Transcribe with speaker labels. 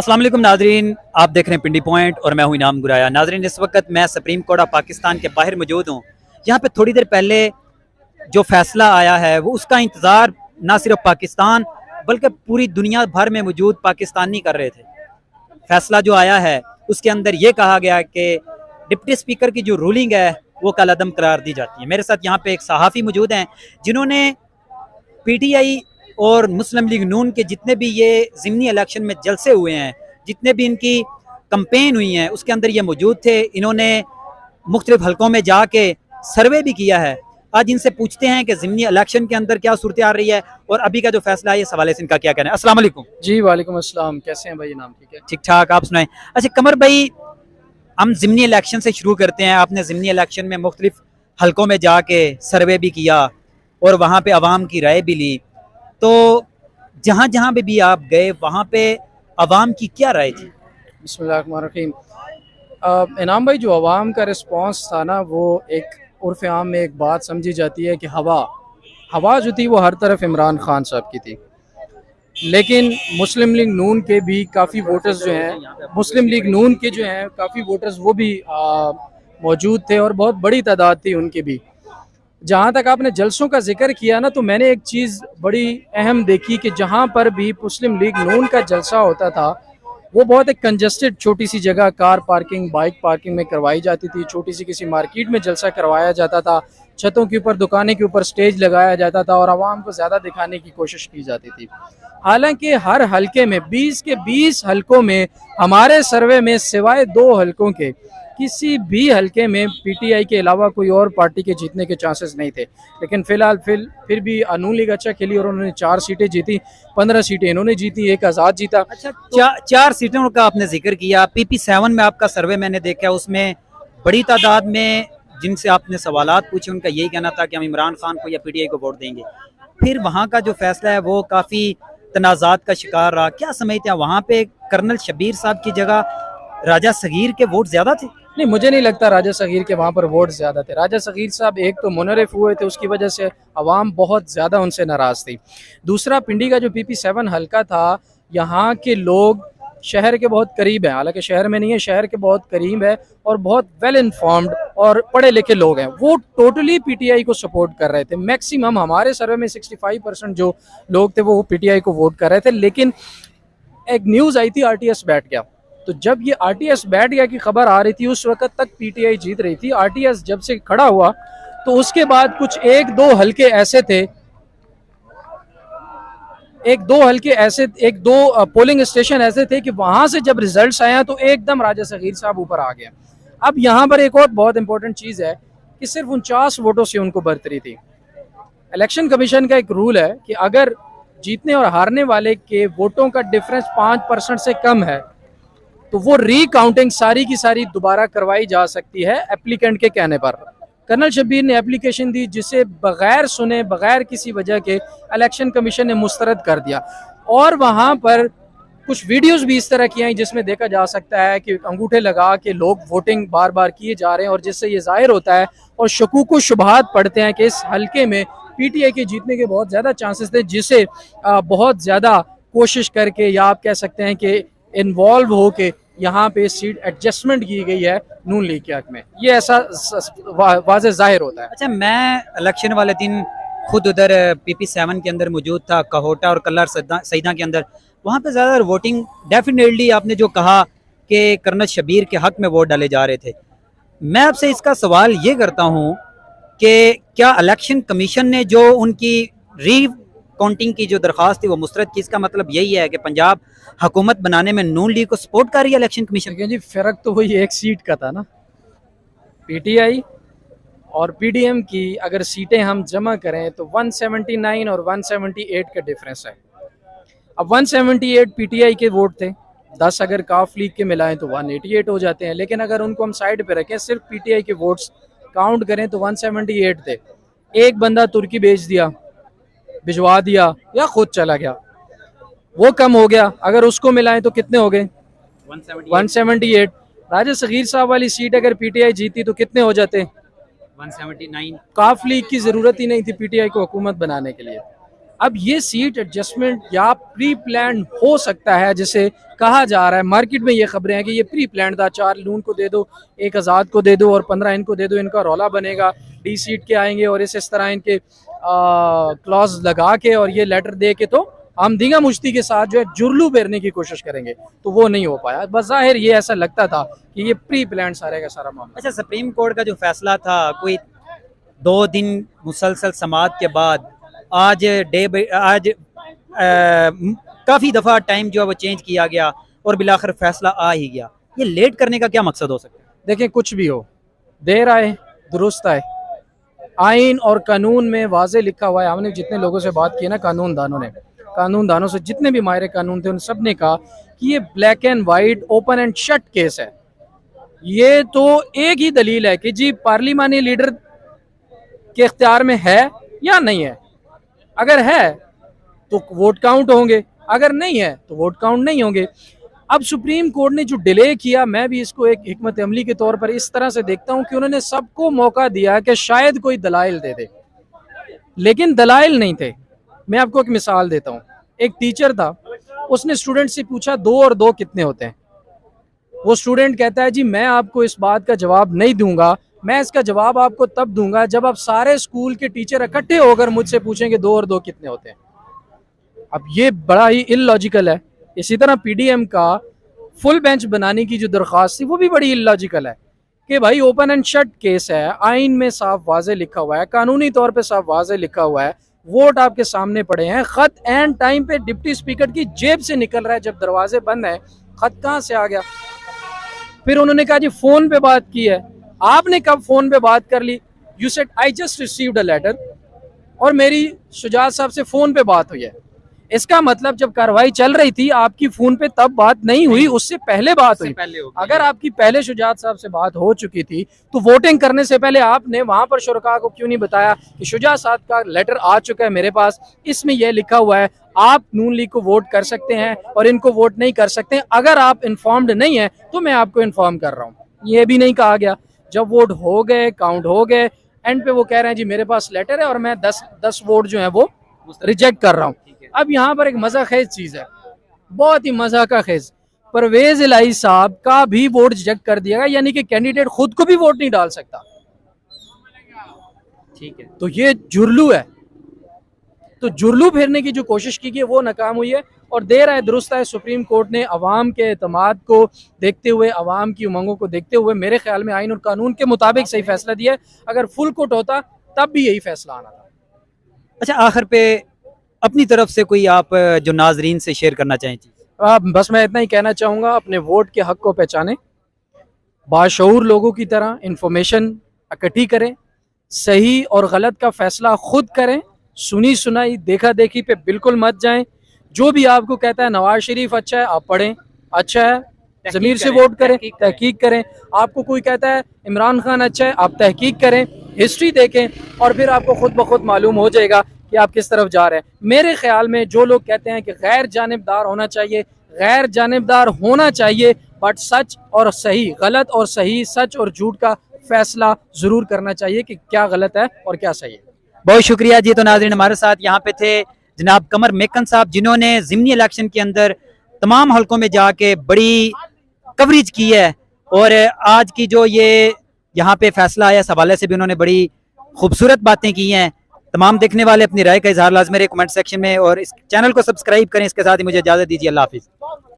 Speaker 1: अस्सलाम वालेकुम नाजरीन, आप देख रहे हैं पिंडी पॉइंट और मैं हूं इनाम गुराया। नाजरीन, इस वक्त मैं सुप्रीम कोर्ट ऑफ पाकिस्तान के बाहर मौजूद हूं। यहाँ पे थोड़ी देर पहले जो फैसला आया है वो उसका इंतज़ार ना सिर्फ पाकिस्तान बल्कि पूरी दुनिया भर में मौजूद पाकिस्तानी कर रहे थे। फैसला जो आया है उसके अंदर ये कहा गया कि डिप्टी स्पीकर की जो रूलिंग है वो कल अदम करार दी जाती है। मेरे साथ यहाँ पे एक सहाफ़ी मौजूद हैं जिन्होंने PTI और मुस्लिम लीग नून के जितने भी ये ज़िमनी इलेक्शन में जलसे हुए हैं, जितने भी इनकी कंपेन हुई हैं, उसके अंदर ये मौजूद थे। इन्होंने मुख्तलिफ हलकों में जाके सर्वे भी किया है। आज इनसे पूछते हैं कि ज़िमनी इलेक्शन के अंदर क्या सूरत आ रही है और अभी का जो फैसला है इस हवाले से इनका क्या कहना है। अस्सलाम वालेकुम।
Speaker 2: जी वालेकुम अस्सलाम, कैसे हैं भाई? नाम ठीक है?
Speaker 1: ठीक ठाक, आप सुनाएं। अच्छा कमर भाई, हम ज़िमनी इलेक्शन से शुरू करते हैं। आपने ज़िमनी इलेक्शन में मुख्तलिफ हलकों में जाके सर्वे भी किया और वहाँ पे अवाम की राय भी ली, तो जहाँ जहाँ पे भी आप गए वहाँ पे अवाम की क्या राय थी?
Speaker 2: बिस्मिल्लाहिर्रहमानिर्रहीम। इनाम भाई, जो अवाम का रिस्पांस था ना, वो एक उर्फ़ आम में एक बात समझी जाती है कि हवा जो थी वो हर तरफ इमरान खान साहब की थी। लेकिन मुस्लिम लीग नून के भी काफ़ी वोटर्स जो हैं, मुस्लिम लीग नून के जो हैं काफ़ी वोटर्स वो भी मौजूद थे और बहुत बड़ी तादाद थी उनकी भी। जहाँ तक आपने जलसों का जिक्र किया ना, तो मैंने एक चीज़ बड़ी अहम देखी कि जहाँ पर भी मुस्लिम लीग नून का जलसा होता था वो बहुत एक कंजस्टेड छोटी सी जगह, कार पार्किंग, बाइक पार्किंग में करवाई जाती थी। छोटी सी किसी मार्केट में जलसा करवाया जाता था, छतों के ऊपर, दुकानें के ऊपर स्टेज लगाया जाता था और आवाम को ज़्यादा दिखाने की कोशिश की जाती थी। हालांकि हर हलके में 20 के 20 हलकों में, हमारे सर्वे में सिवाय 2 हलकों के किसी भी हलके में PTI के अलावा कोई और पार्टी के जीतने के चांसेस नहीं थे। लेकिन फिलहाल फिर भी नून लीग अच्छा खेली और उन्होंने 4 सीटें जीती, 15 सीटें इन्होंने जीती, एक आज़ाद जीता।
Speaker 1: अच्छा, 4 सीटों का आपने जिक्र किया। PP7 में आपका सर्वे मैंने देखा, उसमें बड़ी तादाद में जिनसे आपने सवालात पूछे उनका यही कहना था कि हम इमरान खान को या PTI को वोट देंगे। फिर वहाँ का जो फैसला है वो काफ़ी तनाज़ात का शिकार रहा। क्या समझते हैं, वहाँ पे कर्नल शबीर साहब की जगह राजा सगीर के वोट ज़्यादा थे?
Speaker 2: नहीं, मुझे नहीं लगता राजा सगीर के वहाँ पर वोट ज़्यादा थे। राजा सगीर साहब एक तो मुनरिफ हुए थे, उसकी वजह से अवाम बहुत ज़्यादा उनसे नाराज़ थी। दूसरा, पिंडी का जो PP7 हल्का था, यहाँ के लोग शहर के बहुत करीब हैं, हालांकि शहर में नहीं है, शहर के बहुत करीब है और बहुत वेल इन्फॉर्म्ड और पढ़े लिखे लोग हैं। वो टोटली PTI को सपोर्ट कर रहे थे। मैक्सिमम हमारे सर्वे में 65% जो लोग थे वो PTI को वोट कर रहे थे। लेकिन एक न्यूज़ आई थी RTS बैठ गया, तो जब ये RTS बैठ गया की खबर आ रही थी, उस वक्त तक PTI जीत रही थी। RTS जब से खड़ा हुआ तो उसके बाद कुछ एक दो हलके ऐसे थे, एक दो पोलिंग स्टेशन ऐसे थे कि वहां से जब रिजल्ट्स आए तो एकदम राजा सगीर साहब ऊपर आ गया। अब यहाँ पर एक और बहुत इंपॉर्टेंट चीज़ है कि सिर्फ 49 वोटों से उनको बढ़तरी थी। इलेक्शन कमीशन का एक रूल है कि अगर जीतने और हारने वाले के वोटों का डिफरेंस 5% से कम है तो वो रीकाउंटिंग सारी की सारी दोबारा करवाई जा सकती है एप्लीकेंट के कहने पर। कर्नल शबीर ने एप्लीकेशन दी जिसे बगैर सुने, बगैर किसी वजह के इलेक्शन कमीशन ने मुस्तरद कर दिया। और वहाँ पर कुछ वीडियोस भी इस तरह की आई जिसमें देखा जा सकता है कि अंगूठे लगा के लोग वोटिंग बार बार किए जा रहे हैं और जिससे ये जाहिर होता है और शकूक व शुबहात पड़ते हैं कि इस हल्के में PTI के जीतने के बहुत ज़्यादा चांसेस थे, जिसे बहुत ज़्यादा कोशिश करके या आप कह सकते हैं कि इन्वॉल्व हो के यहाँ पे सीट एडजस्टमेंट की गई है नून लीग के हक में। ये ऐसा वाज़े जाहिर होता है।
Speaker 1: अच्छा, मैं इलेक्शन वाले दिन खुद उधर PP7 के अंदर मौजूद था, कहोटा और कल्लर सईदा के अंदर। वहाँ पे ज़्यादातर वोटिंग डेफिनेटली आपने जो कहा कि कर्नल शबीर के हक में वोट डाले जा रहे थे। मैं आपसे इसका सवाल ये करता हूँ कि क्या इलेक्शन कमीशन ने जो उनकी री काउंटिंग की जो दरख्वास्त थी वो मुस्तरद की? इसका मतलब यही है कि पंजाब हुकूमत बनाने में नून लीग को सपोर्ट कर रही है इलेक्शन कमीशन?
Speaker 2: जी, फ़र्क तो वही एक सीट का था ना। PTI और PDM की अगर सीटें हम जमा करें तो 179 और 178 का डिफरेंस है। अब 178 PTI के वोट थे, 10 अगर काफ लीग के मिलाएं तो 188 हो जाते हैं। लेकिन अगर उनको हम साइड पे रखें, सिर्फ PTI के वोट्स काउंट करें तो 178 थे। एक बंदा तुर्की भेज दिया, भिजवा दिया या खुद चला गया, वो कम हो गया। अगर उसको मिलाएं तो कितने हो गए? 178। राजा सगीर साहब वाली सीट अगर PTI जीती तो कितने हो जाते?
Speaker 1: 179।
Speaker 2: काफ लीग की जरूरत ही नहीं थी PTI को हुकूमत बनाने के लिए। अब ये सीट एडजस्टमेंट या प्री प्लान हो सकता है, जैसे कहा जा रहा है मार्केट में ये खबरें हैं कि ये प्री प्लान था, 4 नून को दे दो, 1 आज़ाद को दे दो और 15 इनको दे दो, इनका रौला बनेगा, डी सीट के आएंगे और इस तरह इनके क्लॉज लगा के और ये लेटर दे के तो हम दीगा मुश्ती के साथ जो है जुर्लू फेरने की कोशिश करेंगे, तो वो नहीं हो पाया। बज़ाहिर ये ऐसा लगता था कि ये प्री प्लान सारे का सारा मामला।
Speaker 1: अच्छा, सुप्रीम कोर्ट का जो फैसला था, कोई 2 दिन मुसलसल समाअत के बाद आज काफ़ी दफ़ा टाइम जो है वो चेंज किया गया और बिलाखिर फैसला आ ही गया। ये लेट करने का क्या मकसद हो सकता है?
Speaker 2: देखें, कुछ भी हो, देर आए दुरुस्त आए। आइन और कानून में वाजे लिखा हुआ है। हमने जितने लोगों से बात की ना, कानूनदानों से जितने भी माहिर कानून थे, उन सब ने कहा कि ये black and white open and shut case है। ये तो एक ही दलील है कि जी पार्लिमानी लीडर के इख्तियार में है या नहीं है। अगर है तो वोट काउंट होंगे, अगर नहीं है तो वोट काउंट नहीं होंगे। अब सुप्रीम कोर्ट ने जो डिले किया, मैं भी इसको एक हिकमत अमली के तौर पर इस तरह से देखता हूं कि उन्होंने सबको मौका दिया कि शायद कोई दलाइल दे दे, लेकिन दलाइल नहीं थे। मैं आपको एक मिसाल देता हूं। एक टीचर था, उसने स्टूडेंट से पूछा 2 और 2 कितने होते हैं। वो स्टूडेंट कहता है जी मैं आपको इस बात का जवाब नहीं दूंगा, मैं इसका जवाब आपको तब दूंगा जब आप सारे स्कूल के टीचर इकट्ठे होकर मुझसे पूछेंगे 2 और 2 कितने होते हैं। अब ये बड़ा ही इलॉजिकल है। इसी तरह पीडीएम का फुल बेंच बनाने की जो दरख्वास्त थी वो भी बड़ी इलॉजिकल है कि भाई ओपन एंड शट केस है, आइन में साफ वाजे लिखा हुआ है, कानूनी तौर पे साफ वाजे लिखा हुआ है, वोट आपके सामने पड़े हैं, खत एंड टाइम पे डिप्टी स्पीकर की जेब से निकल रहा है जब दरवाजे बंद है, खत कहाँ से आ गया। फिर उन्होंने कहा जी फोन पे बात की है। आपने कब फोन पे बात कर ली? You said I just received a letter, और मेरी शुजात साहब से फोन पे बात हुई है। इसका मतलब जब कार्रवाई चल रही थी आपकी फोन पे तब बात नहीं हुई, उससे पहले बात हुई। अगर आपकी पहले शुजात साहब से बात हो चुकी थी तो वोटिंग करने से पहले आपने वहां पर शुरका को क्यों नहीं बताया कि शुजात साहब का लेटर आ चुका है मेरे पास, इसमें यह लिखा हुआ है आप नून लीग को वोट कर सकते हैं और इनको वोट नहीं कर सकते। अगर आप इन्फॉर्म्ड नहीं है तो मैं आपको इन्फॉर्म कर रहा हूँ। ये भी नहीं कहा गया। जब वोट हो गए, काउंट हो गए, एंड पे वो कह रहे हैं जी मेरे पास लेटर है और मैं 10 वोट जो है वो रिजेक्ट कर रहा हूँ। अब यहाँ पर एक मजा खेज चीज है, बहुत ही मजा का खेज, परवेज इलाही साहब का भी वोट रिजेक्ट कर दिया गया, यानी कि कैंडिडेट खुद को भी वोट नहीं डाल सकता।
Speaker 1: ठीक है,
Speaker 2: तो ये जुर्लू है। तो जुर्लू फेरने की जो कोशिश की गई वो नाकाम हुई है और देर आए दुरुस्त है। सुप्रीम कोर्ट ने अवाम के एतमाद को देखते हुए, अवाम की उमंगों को देखते हुए मेरे ख्याल में आइन और कानून के मुताबिक सही फैसला दिया है। अगर फुल कोर्ट होता तब भी यही फैसला आना था।
Speaker 1: अच्छा, आखिर पे अपनी तरफ से कोई आप जो नाजरीन से शेयर करना चाहें चीज?
Speaker 2: बस मैं इतना ही कहना चाहूँगा, अपने वोट के हक को पहचानें, बाशऊर लोगों की तरह इंफॉर्मेशन इकट्ठी करें, सही और गलत का फैसला खुद करें, सुनी सुनाई देखा देखी पे बिल्कुल मत जाएं। जो भी आपको कहता है नवाज शरीफ अच्छा है, आप पढ़ें, अच्छा है, ज़मीर से वोट करें, तहकीक करें। आपको कोई कहता है इमरान खान अच्छा है, आप तहकीक करें, हिस्ट्री देखें और फिर आपको खुद ब खुद मालूम हो जाएगा कि आप किस तरफ जा रहे हैं। मेरे ख्याल में जो लोग कहते हैं कि गैर जानिबदार होना चाहिए, गैर जानिबदार होना चाहिए, बट सच और सही, गलत और सही, सच और झूठ का फैसला जरूर करना चाहिए कि क्या गलत है और क्या सही है।
Speaker 1: बहुत शुक्रिया जी। तो नाज़रीन, हमारे साथ यहाँ पे थे जनाब कमर मेकन साहब, जिन्होंने ज़िमनी इलेक्शन के अंदर तमाम हलकों में जाके बड़ी कवरेज की है और आज की जो ये यहाँ पे फैसला आया इस हवाले से भी उन्होंने बड़ी खूबसूरत बातें की हैं। तमाम देखने वाले अपनी राय का इजहार लाजमी कमेंट सेक्शन में और इस चैनल को सब्सक्राइब करें। इसके साथ ही मुझे इजाज़त दीजिए। अल्लाह हाफिज़।